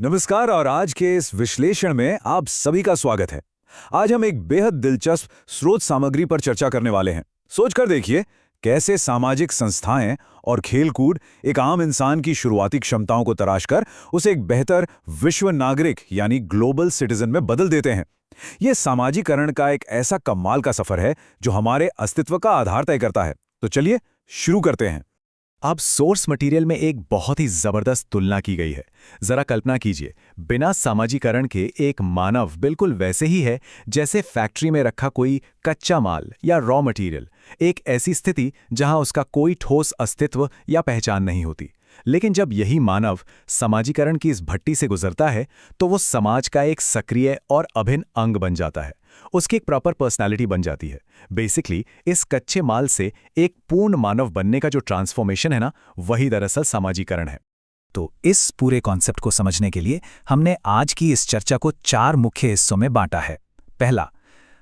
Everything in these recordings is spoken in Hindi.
नमस्कार और आज के इस विश्लेषण में आप सभी का स्वागत है। आज हम एक बेहद दिलचस्प स्रोत सामग्री पर चर्चा करने वाले हैं। सोचकर देखिए कैसे सामाजिक संस्थाएं और खेलकूद एक आम इंसान की शुरुआती क्षमताओं को तराशकर उसे एक बेहतर विश्व नागरिक यानी ग्लोबल सिटीजन में बदल देते हैं। यह सामाजिकरण का एक ऐसा कमाल का सफर है जो हमारे अस्तित्व का आधार तय करता है। तो चलिए शुरू करते हैं। अब सोर्स मटेरियल में एक बहुत ही जबरदस्त तुलना की गई है। जरा कल्पना कीजिए, बिना सामाजिकरण के एक मानव बिल्कुल वैसे ही है जैसे फैक्ट्री में रखा कोई कच्चा माल या रॉ मटेरियल, एक ऐसी स्थिति जहां उसका कोई ठोस अस्तित्व या पहचान नहीं होती। लेकिन जब यही मानव सामाजिकरण की इस भट्टी से गुजरता है तो वो समाज का एक सक्रिय और अभिन्न अंग बन जाता है। उसकी एक प्रॉपर पर्सनालिटी बन जाती है। बेसिकली इस कच्चे माल से एक पूर्ण मानव बनने का जो ट्रांसफॉर्मेशन है ना, वही दरअसल सामाजिकरण है। तो इस पूरे कॉन्सेप्ट को समझने के लिए हमने आज की इस चर्चा को 4 मुख्य हिस्सों में बांटा है। पहला,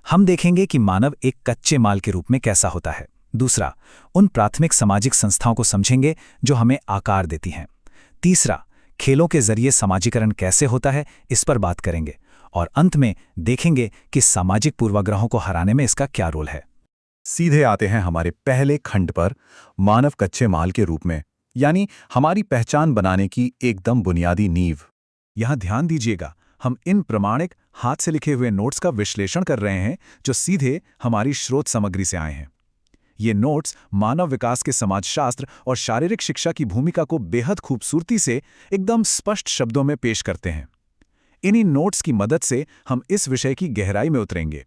हम देखेंगे कि मानव एक कच्चे माल के रूप में कैसा होता है। दूसरा, उन प्राथमिक सामाजिक संस्थाओं को समझेंगे जो हमें आकार देती हैं। तीसरा, खेलों के जरिए सामाजिकरण कैसे होता है, इस पर बात करेंगे। और अंत में देखेंगे कि सामाजिक पूर्वाग्रहों को हराने में इसका क्या रोल है। सीधे आते हैं हमारे पहले खंड पर, मानव कच्चे माल के रूप में, यानी हमारी पहचान बनाने की एकदम बुनियादी नींव। यहां ध्यान दीजिएगा, हम इन प्रमाणिक हाथ से लिखे हुए नोट्स का विश्लेषण कर रहे हैं जो सीधे हमारी स्रोत सामग्री से आए हैं। ये नोट्स मानव विकास के समाजशास्त्र और शारीरिक शिक्षा की भूमिका को बेहद खूबसूरती से एकदम स्पष्ट शब्दों में पेश करते हैं। इन्हीं नोट्स की मदद से हम इस विषय की गहराई में उतरेंगे।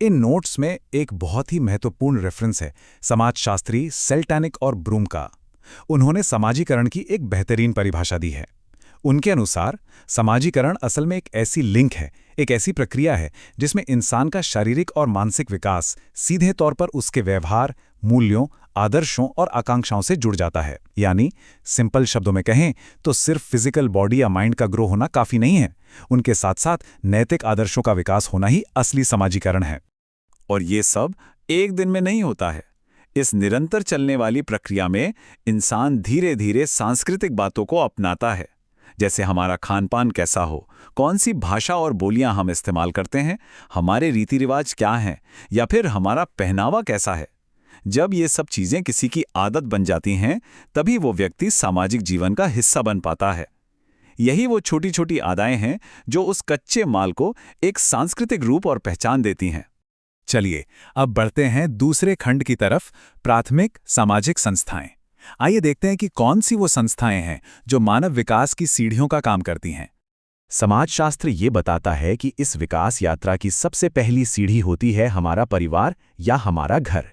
इन नोट्स में एक बहुत ही महत्वपूर्ण रेफरेंस है समाजशास्त्री सेल्टैनिक और ब्रूम का। उन्होंने सामाजिकरण की एक बेहतरीन परिभाषा दी है। उनके अनुसार सामाजिकरण असल में एक ऐसी लिंक है, एक ऐसी प्रक्रिया है जिसमें इंसान का शारीरिक और मानसिक विकास सीधे तौर पर उसके व्यवहार, मूल्यों, आदर्शों और आकांक्षाओं से जुड़ जाता है। यानी सिंपल शब्दों में कहें तो सिर्फ फिजिकल बॉडी या माइंड का ग्रो होना काफी नहीं है, उनके साथ साथ नैतिक आदर्शों का विकास होना ही असली समाजीकरण है। और ये सब एक दिन में नहीं होता है। इस निरंतर चलने वाली प्रक्रिया में इंसान धीरे धीरे सांस्कृतिक बातों को अपनाता है, जैसे हमारा खानपान कैसा हो, कौन सी भाषा और बोलियां हम इस्तेमाल करते हैं, हमारे रीति रिवाज क्या हैं, या फिर हमारा पहनावा कैसा है। जब ये सब चीजें किसी की आदत बन जाती हैं, तभी वो व्यक्ति सामाजिक जीवन का हिस्सा बन पाता है। यही वो छोटी छोटी अदाएं हैं जो उस कच्चे माल को एक सांस्कृतिक रूप और पहचान देती हैं। चलिए अब बढ़ते हैं दूसरे खंड की तरफ, प्राथमिक सामाजिक संस्थाएं। आइए देखते हैं कि कौन सी वो संस्थाएं हैं जो मानव विकास की सीढ़ियों का काम करती हैं। समाजशास्त्र ये बताता है कि इस विकास यात्रा की सबसे पहली सीढ़ी होती है हमारा परिवार या हमारा घर।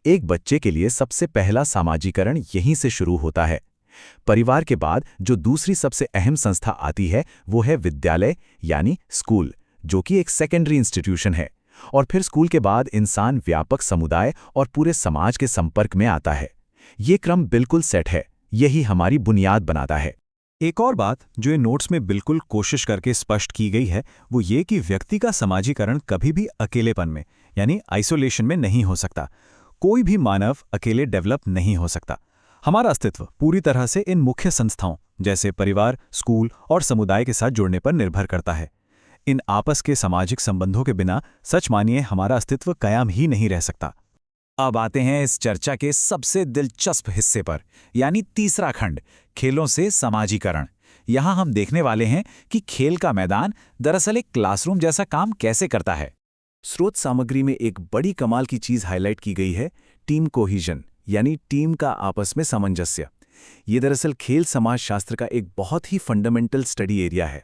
एक बच्चे के लिए सबसे पहला सामाजिकरण यहीं से शुरू होता है। परिवार के बाद जो दूसरी सबसे अहम संस्था आती है वो है विद्यालय यानी स्कूल, जो कि एक सेकेंडरी इंस्टीट्यूशन है। और फिर स्कूल के बाद इंसान व्यापक समुदाय और पूरे समाज के संपर्क में आता है। ये क्रम बिल्कुल सेट है, यही हमारी बुनियाद बनाता है। एक और बात जो इन नोट्स में बिल्कुल कोशिश करके स्पष्ट की गई है वो ये कि व्यक्ति का समाजीकरण कभी भी अकेलेपन में यानी आइसोलेशन में नहीं हो सकता। कोई भी मानव अकेले डेवलप नहीं हो सकता। हमारा अस्तित्व पूरी तरह से इन मुख्य संस्थाओं जैसे परिवार, स्कूल और समुदाय के साथ जुड़ने पर निर्भर करता है। इन आपस के सामाजिक संबंधों के बिना सच मानिए हमारा अस्तित्व कायम ही नहीं रह सकता। अब आते हैं इस चर्चा के सबसे दिलचस्प हिस्से पर, यानी तीसरा खंड, खेलों से समाजीकरण। यहां हम देखने वाले हैं कि खेल का मैदान दरअसल एक क्लासरूम जैसा काम कैसे करता है। स्रोत सामग्री में एक बड़ी कमाल की चीज हाईलाइट की गई है, टीम कोहिजन यानी टीम का आपस में सामंजस्य। ये दरअसल खेल समाजशास्त्र का एक बहुत ही फंडामेंटल स्टडी एरिया है।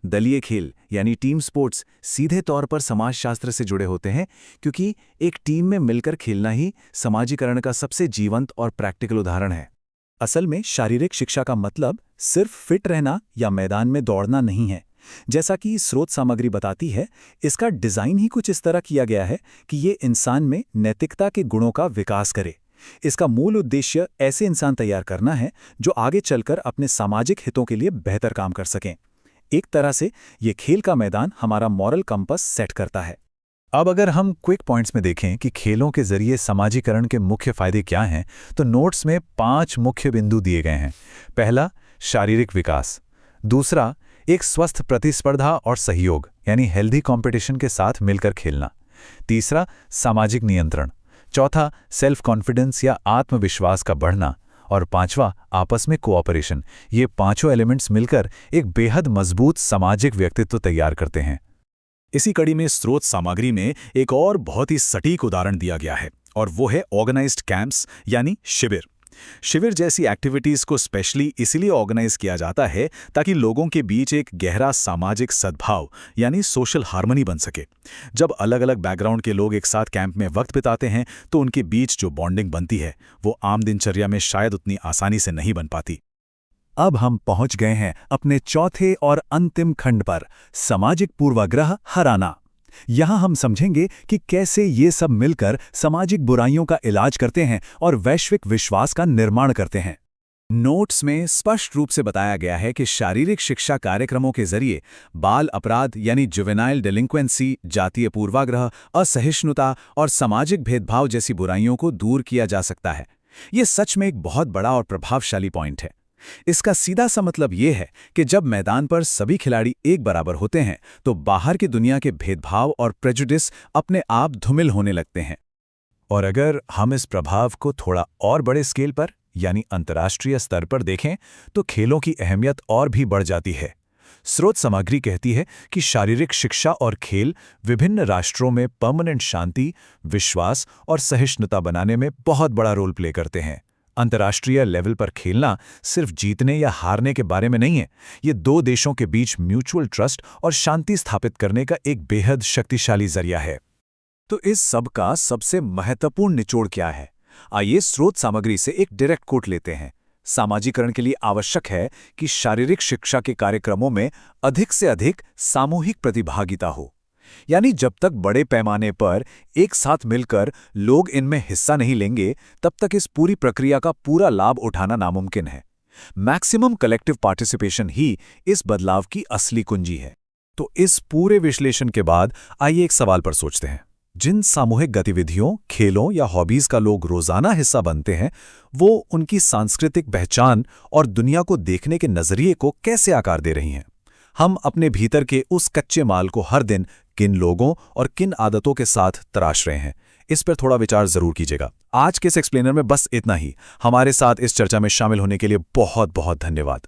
दलीय खेल यानी टीम स्पोर्ट्स सीधे तौर पर समाजशास्त्र से जुड़े होते हैं, क्योंकि एक टीम में मिलकर खेलना ही समाजीकरण का सबसे जीवंत और प्रैक्टिकल उदाहरण है। असल में शारीरिक शिक्षा का मतलब सिर्फ फिट रहना या मैदान में दौड़ना नहीं है। जैसा कि स्रोत सामग्री बताती है, इसका डिजाइन ही कुछ इस तरह किया गया है कि ये इंसान में नैतिकता के गुणों का विकास करे। इसका मूल उद्देश्य ऐसे इंसान तैयार करना है जो आगे चलकर अपने सामाजिक हितों के लिए बेहतर काम कर सकें। एक तरह से ये खेल का मैदान हमारा मॉरल कंपास सेट करता है। अब अगर हम क्विक पॉइंट्स में देखें कि खेलों के जरिए समाजीकरण के मुख्य फायदे क्या हैं, तो नोट्स में 5 मुख्य बिंदु दिए गए हैं। पहला, शारीरिक विकास। दूसरा, एक स्वस्थ प्रतिस्पर्धा और सहयोग यानी हेल्दी कंपटीशन के साथ मिलकर खेलना। तीसरा, सामाजिक नियंत्रण। चौथा, सेल्फ कॉन्फिडेंस या आत्मविश्वास का बढ़ना। और पांचवा, आपस में कोऑपरेशन। ये पांचों एलिमेंट्स मिलकर एक बेहद मजबूत सामाजिक व्यक्तित्व तैयार करते हैं। इसी कड़ी में स्रोत सामग्री में एक और बहुत ही सटीक उदाहरण दिया गया है, और वो है ऑर्गेनाइज्ड कैंप्स यानी शिविर। शिविर जैसी एक्टिविटीज को स्पेशली इसलिए ऑर्गेनाइज किया जाता है ताकि लोगों के बीच एक गहरा सामाजिक सद्भाव यानी सोशल हार्मनी बन सके। जब अलग अलग बैकग्राउंड के लोग एक साथ कैंप में वक्त बिताते हैं तो उनके बीच जो बॉन्डिंग बनती है वो आम दिनचर्या में शायद उतनी आसानी से नहीं बन पाती। अब हम पहुंच गए हैं अपने चौथे और अंतिम खंड पर, सामाजिक पूर्वाग्रह हराना। यहां हम समझेंगे कि कैसे ये सब मिलकर सामाजिक बुराइयों का इलाज करते हैं और वैश्विक विश्वास का निर्माण करते हैं। नोट्स में स्पष्ट रूप से बताया गया है कि शारीरिक शिक्षा कार्यक्रमों के जरिए बाल अपराध यानी जुवेनाइल डेलिंक्वेंसी, जातीय पूर्वाग्रह, असहिष्णुता और सामाजिक भेदभाव जैसी बुराइयों को दूर किया जा सकता है। ये सच में एक बहुत बड़ा और प्रभावशाली पॉइंट है। इसका सीधा सा मतलब ये है कि जब मैदान पर सभी खिलाड़ी एक बराबर होते हैं तो बाहर की दुनिया के भेदभाव और प्रेजुडिस अपने आप धूमिल होने लगते हैं। और अगर हम इस प्रभाव को थोड़ा और बड़े स्केल पर यानी अंतर्राष्ट्रीय स्तर पर देखें तो खेलों की अहमियत और भी बढ़ जाती है। स्रोत सामग्री कहती है कि शारीरिक शिक्षा और खेल विभिन्न राष्ट्रों में परमानेंट शांति, विश्वास और सहिष्णुता बनाने में बहुत बड़ा रोल प्ले करते हैं। अंतर्राष्ट्रीय लेवल पर खेलना सिर्फ जीतने या हारने के बारे में नहीं है, ये दो देशों के बीच म्यूचुअल ट्रस्ट और शांति स्थापित करने का एक बेहद शक्तिशाली जरिया है। तो इस सब का सबसे महत्वपूर्ण निचोड़ क्या है? आइए स्रोत सामग्री से एक डायरेक्ट कोट लेते हैं। सामाजिकरण के लिए आवश्यक है कि शारीरिक शिक्षा के कार्यक्रमों में अधिक से अधिक सामूहिक प्रतिभागिता हो, यानी जब तक बड़े पैमाने पर एक साथ मिलकर लोग इनमें हिस्सा नहीं लेंगे तब तक इस पूरी प्रक्रिया का पूरा लाभ उठाना नामुमकिन है। मैक्सिमम कलेक्टिव पार्टिसिपेशन ही इस बदलाव की असली कुंजी है। तो इस पूरे विश्लेषण के बाद आइए एक सवाल पर सोचते हैं। जिन सामूहिक गतिविधियों, खेलों या हॉबीज का लोग रोजाना हिस्सा बनते हैं वो उनकी सांस्कृतिक पहचान और दुनिया को देखने के नजरिए को कैसे आकार दे रही हैं? हम अपने भीतर के उस कच्चे माल को हर दिन किन लोगों और किन आदतों के साथ तराश रहे हैं, इस पर थोड़ा विचार जरूर कीजिएगा। आज के इस एक्सप्लेनर में बस इतना ही। हमारे साथ इस चर्चा में शामिल होने के लिए बहुत बहुत धन्यवाद।